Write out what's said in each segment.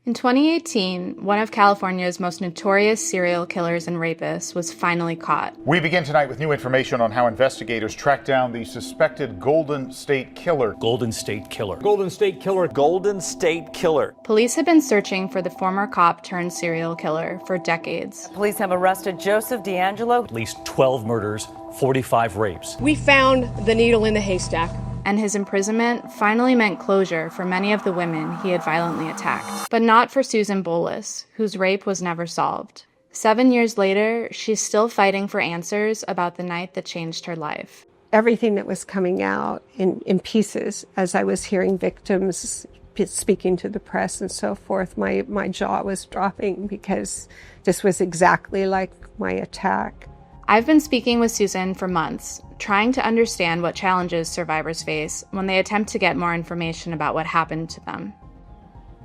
In 2018, one of California's most notorious serial killers and rapists was finally caught. We begin tonight with new information on how investigators tracked down the suspected Golden State Killer. Golden State Killer. Golden State Killer. Golden State Killer. Police have been searching for the former cop turned serial killer for decades. Police have arrested Joseph DeAngelo. At least 12 murders, 45 rapes. We found the needle in the haystack. And his imprisonment finally meant closure for many of the women he had violently attacked. But not for Susan Bowlus, whose rape was never solved. 7 years later, she's still fighting for answers about the night that changed her life. Everything that was coming out in pieces as I was hearing victims speaking to the press and so forth, my jaw was dropping because this was exactly like my attack. I've been speaking with Susan for months, trying to understand what challenges survivors face when they attempt to get more information about what happened to them.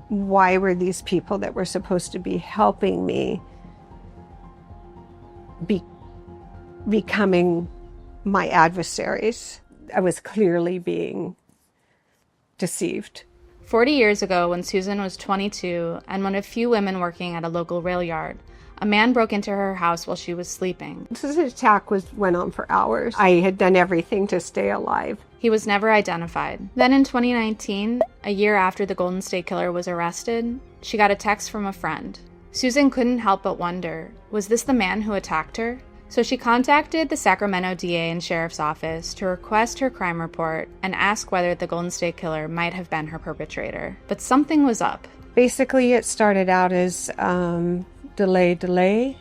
Why were these people that were supposed to be helping me becoming my adversaries? I was clearly being deceived. 40 years ago, when Susan was 22 and one of few women working at a local rail yard, a man broke into her house while she was sleeping. This attack went on for hours. I had done everything to stay alive. He was never identified. Then in 2019, a year after the Golden State Killer was arrested, she got a text from a friend. Susan couldn't help but wonder, was this the man who attacked her? So she contacted the Sacramento DA and Sheriff's Office to request her crime report and ask whether the Golden State Killer might have been her perpetrator. But something was up. Basically, it started out as delay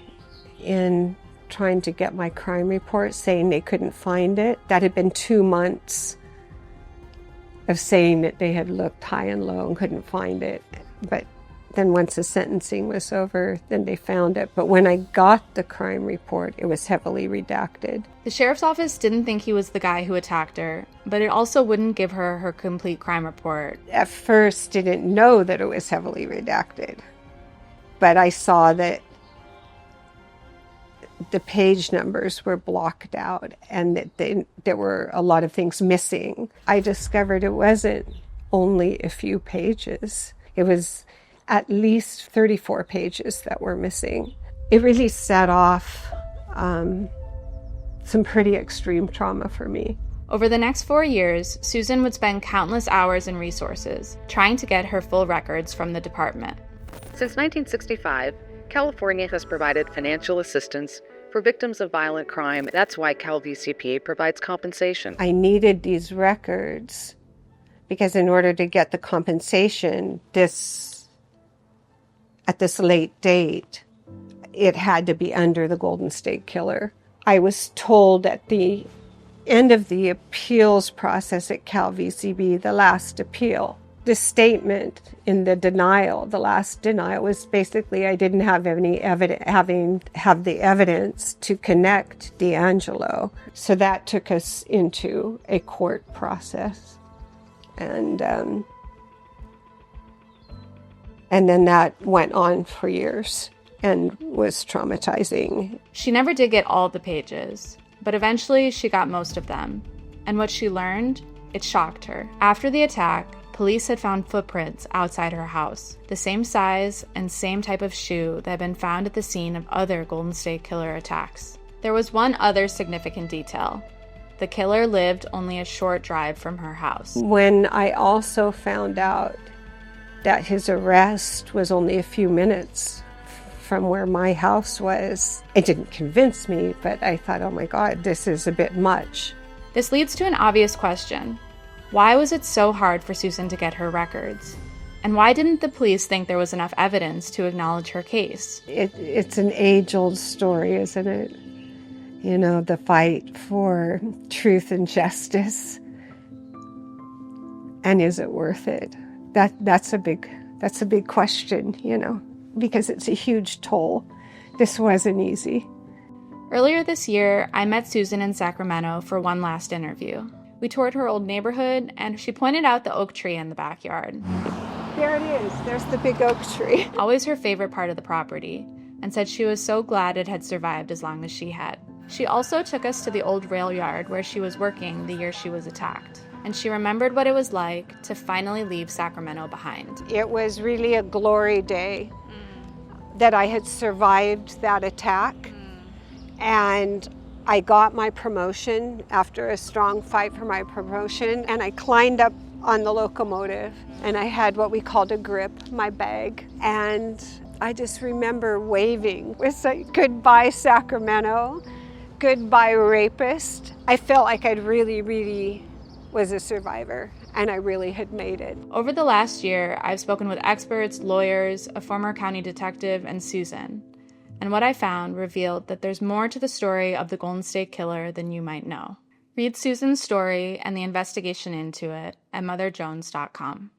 in trying to get my crime report, saying they couldn't find it. That had been 2 months of saying that they had looked high and low and couldn't find it. But then once the sentencing was over, then they found it. But when I got the crime report, it was heavily redacted. The sheriff's office didn't think he was the guy who attacked her, but it also wouldn't give her her complete crime report. At first, didn't know that it was heavily redacted. But I saw that the page numbers were blocked out and that there were a lot of things missing. I discovered it wasn't only a few pages. It was at least 34 pages that were missing. It really set off some pretty extreme trauma for me. Over the next 4 years, Susan would spend countless hours and resources trying to get her full records from the department. Since 1965, California has provided financial assistance for victims of violent crime. That's why Cal VCPA provides compensation. I needed these records because in order to get the compensation, at this late date, it had to be under the Golden State Killer. I was told at the end of the appeals process at Cal VCB, the last appeal, the statement in the denial, the last denial, was basically I didn't have any have the evidence to connect DeAngelo. So that took us into a court process, and then that went on for years and was traumatizing. She never did get all the pages, but eventually she got most of them. And what she learned, it shocked her. After the attack, police had found footprints outside her house, the same size and same type of shoe that had been found at the scene of other Golden State Killer attacks. There was one other significant detail. The killer lived only a short drive from her house. When I also found out that his arrest was only a few minutes from where my house was, it didn't convince me, but I thought, oh my God, this is a bit much. This leads to an obvious question. Why was it so hard for Susan to get her records? And why didn't the police think there was enough evidence to acknowledge her case? It's an age-old story, isn't it? You know, the fight for truth and justice. And is it worth it? That's a big question, you know, because it's a huge toll. This wasn't easy. Earlier this year, I met Susan in Sacramento for one last interview. We toured her old neighborhood, and she pointed out the oak tree in the backyard. There it is. There's the big oak tree. Always her favorite part of the property, and said she was so glad it had survived as long as she had. She also took us to the old rail yard where she was working the year she was attacked. and she remembered what it was like to finally leave Sacramento behind. It was really a glory day that I had survived that attack, and I got my promotion after a strong fight for my promotion, and I climbed up on the locomotive, and I had what we called a grip, my bag, and I just remember waving. It was like, goodbye Sacramento, goodbye rapist. I felt like I'd really was a survivor, and I really had made it. Over the last year, I've spoken with experts, lawyers, a former county detective, and Susan. And what I found revealed that there's more to the story of the Golden State Killer than you might know. Read Susan's story and the investigation into it at motherjones.com.